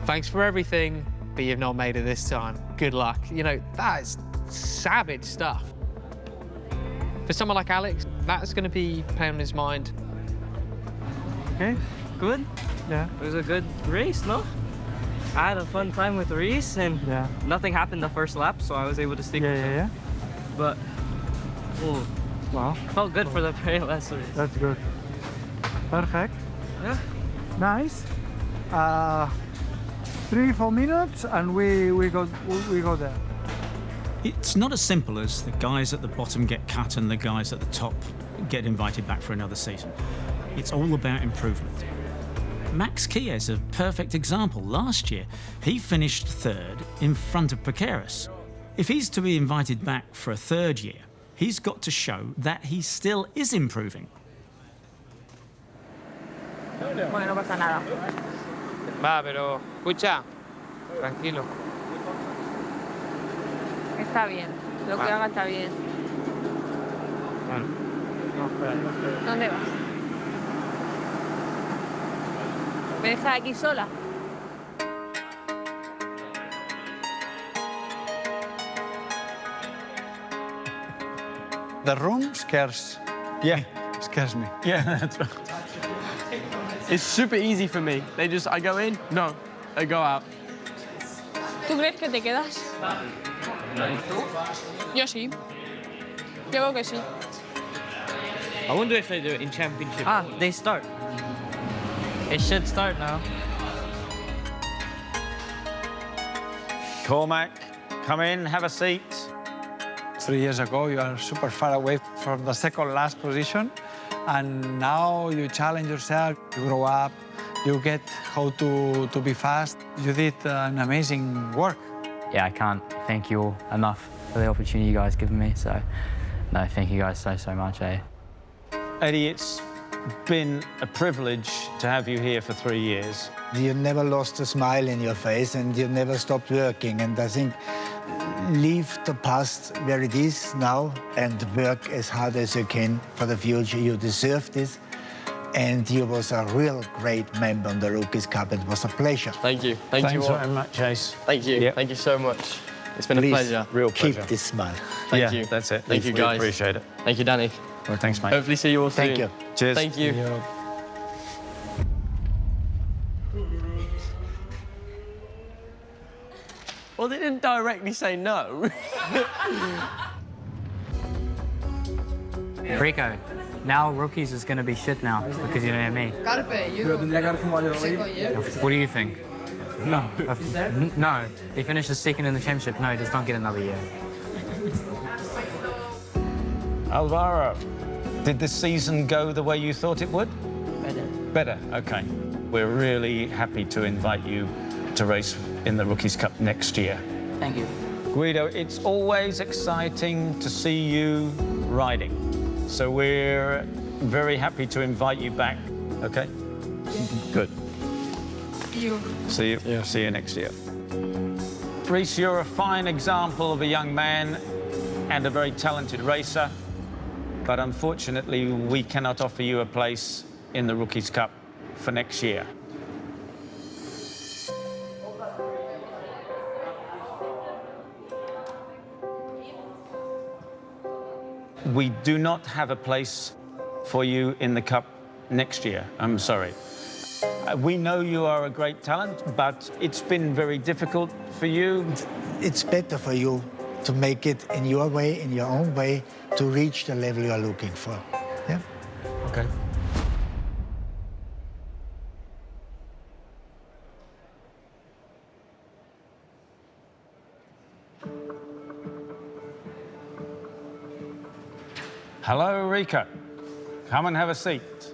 V: thanks for everything, but you've not made it this time. Good luck. You know, that is savage stuff. For someone like Alex, that's going to be playing on his mind.
K: Okay, good.
U: Yeah.
K: It was a good race, no? I had a fun time with the race, and nothing happened the first lap, so I was able to stick with him.
U: Yeah.
K: But, oh,
U: wow.
K: Felt good for the very last race.
U: That's good. Perfect.
K: Yeah.
U: Nice. 3-4 minutes, and we go there.
A: It's not as simple as the guys at the bottom get cut and the guys at the top get invited back for another season. It's all about improvement. Max Chies is a perfect example. Last year, he finished third in front of Piqueras. If he's to be invited back for a third year, he's got to show that he still is improving.
D: Bueno, no pasa nada.
E: Va, pero escucha, tranquilo.
D: Está bien. Lo que haga está bien.
E: Bueno.
D: ¿Dónde vas? ¿Me dejas aquí sola?
G: The room scares me.
U: Yeah, that's right.
S: It's super easy for me. I go in, no, I go out.
J: ¿Tú crees que te quedas? Yo sí. Yo creo que sí.
K: I wonder if they do it in championship. Ah, they start. It should start now.
A: Cormac, come in, have a seat.
G: 3 years ago, you are super far away from the second last position, and now you challenge yourself, you grow up, you get how to be fast. You did an amazing work.
R: Yeah, I can't thank you all enough for the opportunity you guys given me. So, no, thank you guys so much, eh?
A: Eddie, it's been a privilege to have you here for 3 years.
C: You never lost a smile in your face and you never stopped working. And I think leave the past where it is now and work as hard as you can for the future. You deserve this. And you was a real great member on the Rookies Cup. It was a pleasure.
S: Thank you. Thank you all.
A: Thanks very much, Ace.
S: Thank you.
A: Yep.
S: Thank you so much. It's been
C: Please
S: a pleasure.
A: Real pleasure.
C: Keep this smile.
S: Thank you.
A: That's it.
S: Thank you,
A: We
S: guys.
A: appreciate it.
S: Thank you, Danny.
A: Well, thanks, mate.
S: Hopefully see you all soon.
C: Thank you.
A: Cheers.
S: Thank you. Well, they didn't directly say no.
R: Rico, now rookies is going to be shit now because you don't have me. What do you think?
G: No.
R: No. He finishes second in the championship. No, he does not get another year.
A: Alvaro, did this season go the way you thought it would? Better, okay. We're really happy to invite you to race in the Rookies Cup next year.
R: Thank you.
A: Guido, it's always exciting to see you riding. So we're very happy to invite you back, okay? Good. See you.
J: Yeah.
A: See you next year. Reece, you're a fine example of a young man and a very talented racer, but unfortunately we cannot offer you a place in the Rookies Cup for next year. We do not have a place for you in the Cup next year. I'm sorry. We know you are a great talent, but it's been very difficult for you.
C: It's better for you to make it in your way, in your own way, to reach the level you are looking for. Yeah?
A: Okay. Hello, Rico. Come and have a seat.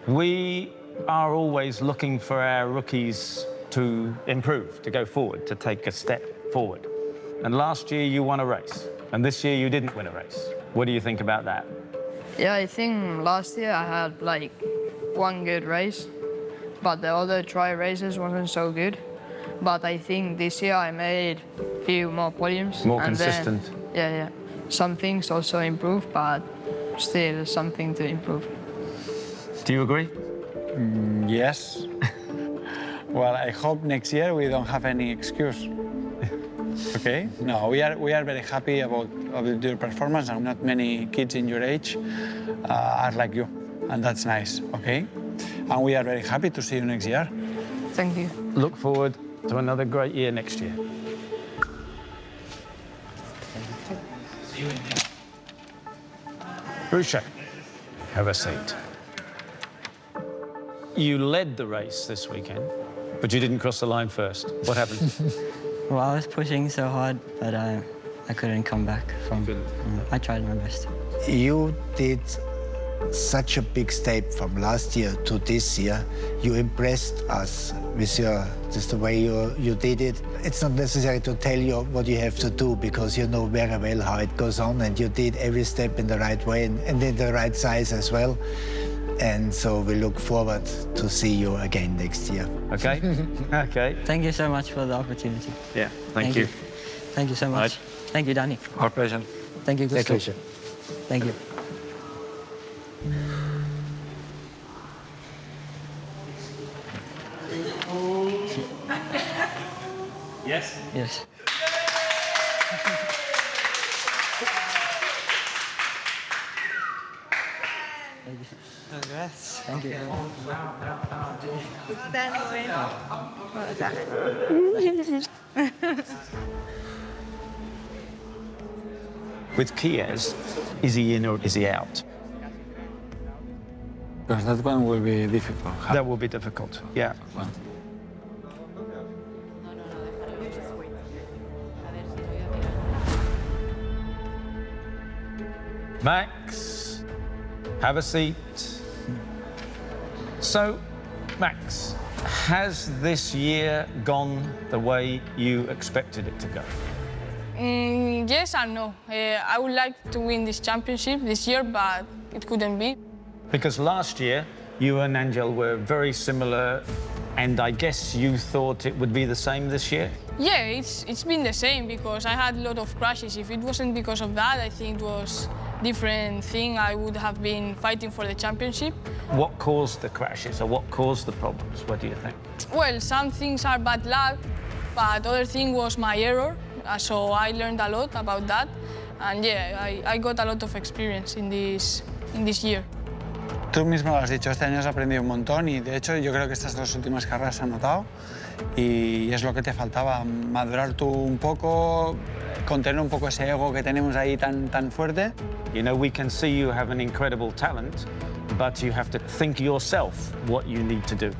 A: We are always looking for our rookies to improve, to go forward, to take a step forward. And last year you won a race, and this year you didn't win a race. What do you think about that?
J: Yeah, I think last year I had like one good race, but the other tri races wasn't so good. But I think this year I made a few more podiums.
A: More
J: and
A: consistent.
J: Yeah. Some things also improved, but still something to improve.
A: Do you agree?
G: Yes. Well, I hope next year we don't have any excuse. Okay? No, we are very happy about your performance, and not many kids in your age are like you, and that's nice, okay? And we are very happy to see you next year.
J: Thank you.
A: Look forward to another great year next year. Bruce, have a seat. You led the race this weekend, but you didn't cross the line first. What happened?
K: Well, I was pushing so hard, but I couldn't come back from. I tried my best.
C: You did such a big step from last year to this year. You impressed us with just the way you did it. It's not necessary to tell you what you have to do because you know very well how it goes on, and you did every step in the right way and in the right size as well. And so we look forward to see you again next year.
A: Okay? Okay.
K: Thank you so much for the opportunity.
A: Yeah, thank you.
K: Thank you so much.
A: Right.
K: Thank you, Danny.
A: Our pleasure.
K: Thank you, Gustav.
C: Pleasure.
K: Thank you.
A: Yes?
K: Yes.
G: Congrats.
K: Thank you.
A: With Chies, is he in or is he out?
G: Because that one will be difficult.
A: That will be difficult, yeah. Max, have a seat. So, Max, has this year gone the way you expected it to go?
J: Yes and no. I would like to win this championship this year, but it couldn't be.
A: Because last year, you and Angel were very similar, and I guess you thought it would be the same this year?
J: Yeah, it's been the same because I had a lot of crashes. If it wasn't because of that, I think it was a different thing. I would have been fighting for the championship.
A: What caused the crashes, or what caused the problems? What do you think?
J: Well, some things are bad luck, but other thing was my error. So I learned a lot about that. And yeah, I got a lot of experience in this year.
G: Tú mismo lo has dicho, este año has aprendido un montón y de hecho yo creo que estas dos últimas carreras se han notado y es lo que te faltaba, madurar tú un poco, contener un poco ese ego que tenemos ahí tan fuerte.
A: You know, we can see you have an incredible talent, but you have to think yourself what you need to do.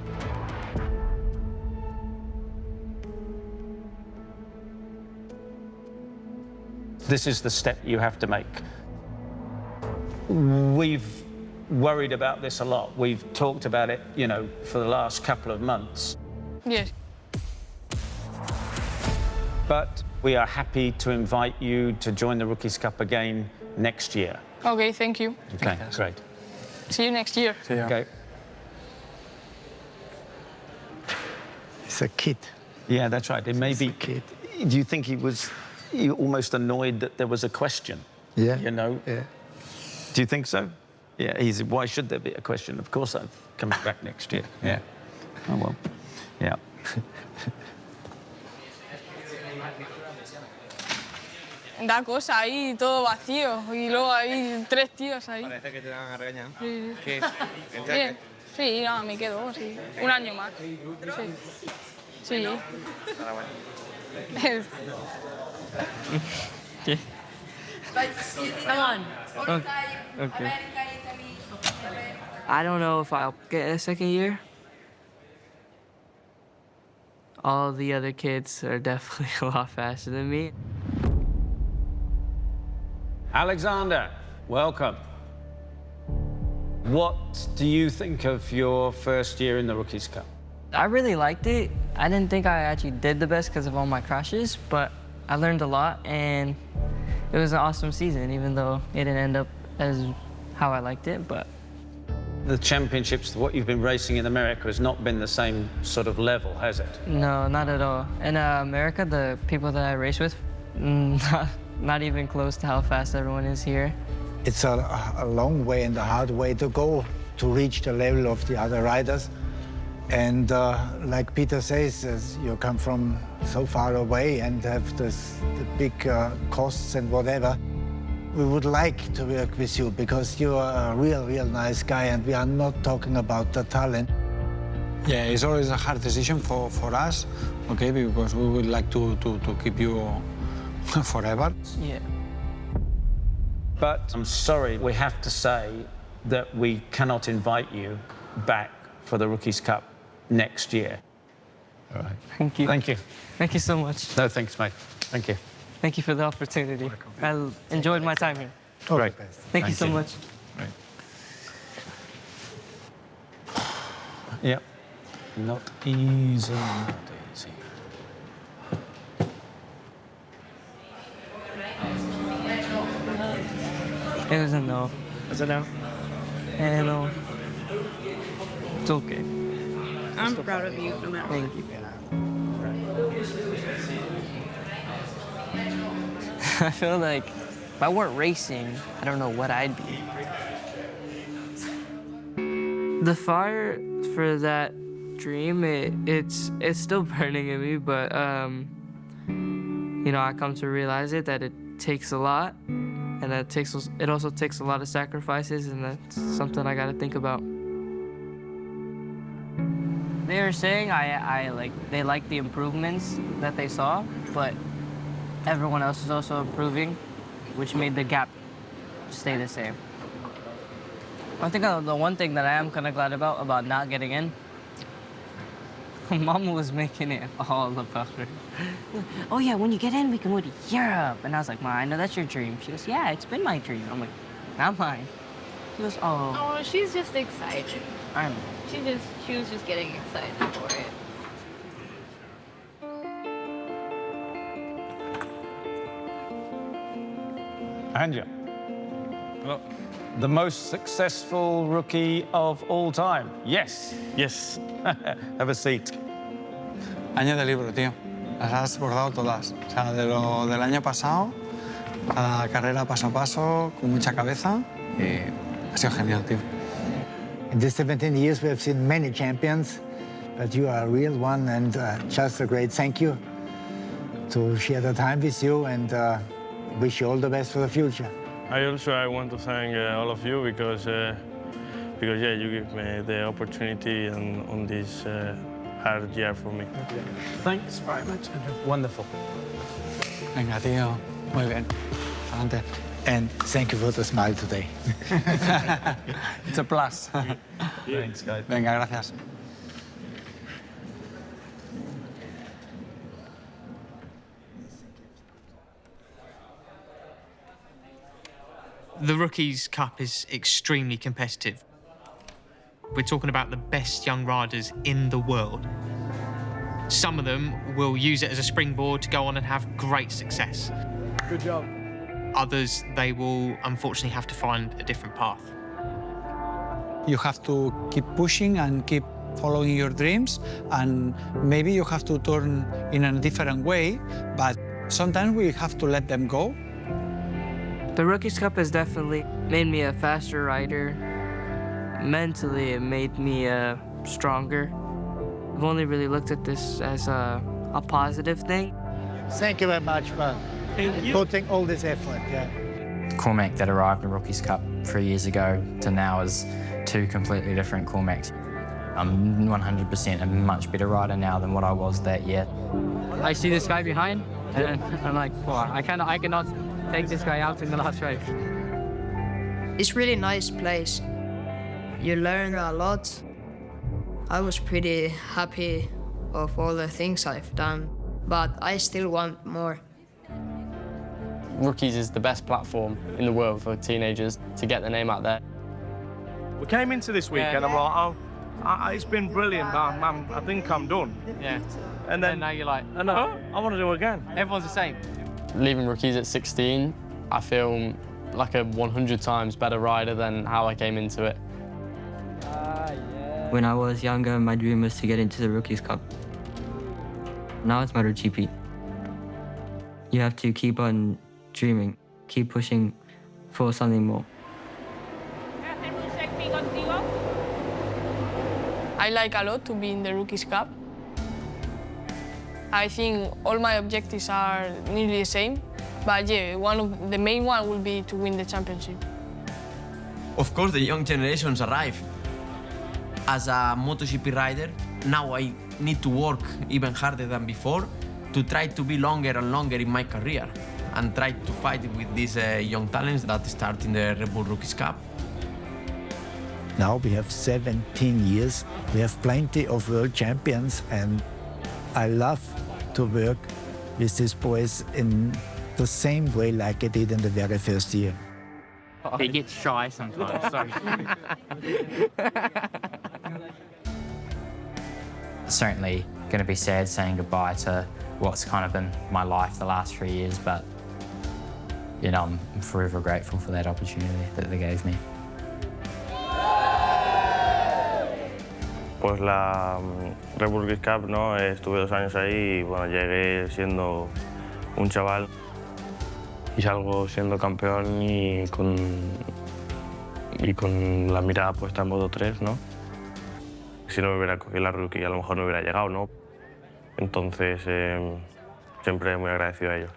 A: This is the step you have to make. We've worried about this a lot. We've talked about it, you know, for the last couple of months.
J: Yes.
A: But we are happy to invite you to join the Rookies Cup again next year.
J: Okay, thank you.
A: Okay, great.
J: See you next year.
G: See you.
A: Okay.
C: It's a kid.
A: Yeah, that's right. It may be.
C: Kid.
A: Do you think he was almost annoyed that there was a question?
C: Yeah.
A: You know?
C: Yeah.
A: Do you think so? Yeah, why should there be a question? Of course I'm coming back next year. Yeah. Oh, well. Yeah.
J: Da cosa ahí, todo vacío. Y luego hay 3 tíos ahí.
E: Parece que te van a regañar.
J: Sí.
E: ¿Qué?
J: Bien. Sí, no, me quedo, sí. Un año más. Sí. Sí.
K: Yeah.
J: Come on.
K: Okay. I don't know if I'll get a second year. All the other kids are definitely a lot faster than me.
A: Alexander, welcome. What do you think of your first year in the Rookies Cup?
K: I really liked it. I didn't think I actually did the best because of all my crashes, but I learned a lot and it was an awesome season, even though it didn't end up as how I liked it, but.
A: The championships, what you've been racing in America has not been the same sort of level, has it?
K: No, not at all. In America, the people that I race with, not even close to how fast everyone is here.
C: It's a long way and a hard way to go to reach the level of the other riders. And like Peter says, as you come from so far away and have the big costs and whatever, we would like to work with you because you are a real nice guy and we are not talking about the talent.
G: Yeah, it's always a hard decision for us, okay, because we would like to keep you forever.
K: Yeah.
A: But I'm sorry, we have to say that we cannot invite you back for the Rookies Cup next year. All right.
K: Thank you.
A: Thank you.
K: Thank you so much.
A: No, thanks, mate. Thank you.
K: Thank you for the opportunity. I enjoyed my time here.
A: Great.
K: Thank you so much.
A: Right. Yep. Not easy, not easy.
K: It was a no.
H: Is it now?
K: And no. It's okay.
F: I'm proud of you no matter what.
K: Thank you. I feel like if I weren't racing, I don't know what I'd be. The fire for that dream, it's still burning in me, but you know, I come to realize that it takes a lot, and it also takes a lot of sacrifices, and that's something I got to think about. They were saying they like the improvements that they saw, but everyone else is also improving, which made the gap stay the same. I think the one thing that I am kind of glad about not getting in, Mama was making it all about her. Oh yeah, when you get in, we can go to Europe. And I was like, Ma, I know that's your dream. She goes, yeah, it's been my dream. I'm like, Not mine. She was, oh.
L: Oh, she's just excited.
K: I know.
L: She was just getting excited for it.
A: Anja. Look, the most successful rookie of all time. Yes. Yes. Have a seat.
G: Año de libro, tío. Las has bordado todas. O sea, de lo del año pasado, cada carrera paso a paso, con mucha cabeza. Ha sido genial, tío.
C: In these 17 years, we have seen many champions, but you are a real one, and just a great thank you to share the time with you, and wish you all the best for the future.
P: I want to thank all of you because yeah, you give me the opportunity on this hard year for me.
A: Thanks very much. Wonderful.
G: Venga, tío. Muy bien. Adelante.
C: And thank you for the smile today.
G: It's a plus.
A: Thanks, guys.
G: Venga, gracias.
B: The Rookies Cup is extremely competitive. We're talking about the best young riders in the world. Some of them will use it as a springboard to go on and have great success.
G: Good job.
B: Others, they will unfortunately have to find a different path.
G: You have to keep pushing and keep following your dreams, and maybe you have to turn in a different way, but sometimes we have to let them go.
K: The Rookies Cup has definitely made me a faster rider. Mentally, it made me stronger. I've only really looked at this as a positive thing.
C: Thank you very much for putting all this effort. Yeah.
R: Cormac that arrived in Rookies Cup 3 years ago to now is two completely different Cormacs. I'm 100% a much better rider now than what I was that year.
W: I see this guy behind, and I'm like, wow, I cannot take this guy out in the last race.
X: It's really nice place. You learn a lot. I was pretty happy of all the things I've done, but I still want more.
S: Rookies is the best platform in the world for teenagers to get their name out there.
O: We came into this weekend, I'm like, oh, it's been brilliant, but I think I'm done.
S: Yeah.
O: And then
S: now you're like,
O: I want to do it again.
S: Everyone's the same. Leaving Rookies at 16, I feel like a 100 times better rider than how I came into it.
Y: When I was younger, my dream was to get into the Rookies Cup. Now it's Motogp. You have to keep on dreaming, keep pushing for something more.
J: I like a lot to be in the Rookies Cup. I think all my objectives are nearly the same, but yeah, the main one will be to win the championship.
Z: Of course, the young generations arrive. As a MotoGP rider, now I need to work even harder than before to try to be longer and longer in my career and try to fight with these young talents that start in the Red Bull Rookies Cup.
C: Now we have 17 years. We have plenty of world champions, and I love to work with these boys in the same way like I did in the very first year.
R: He gets shy sometimes, sorry. Certainly going to be sad saying goodbye to what's kind of been my life the last 3 years, but you know, I'm forever grateful for that opportunity that they gave me.
P: Pues la Red Bull Rookies Cup, ¿no? Estuve 2 años ahí y bueno, llegué siendo un chaval y salgo siendo campeón y con la mirada puesta en Moto 3, ¿no? Si no me hubiera cogido la Rookie, a lo mejor no hubiera llegado, ¿no? Entonces, siempre muy agradecido a ellos.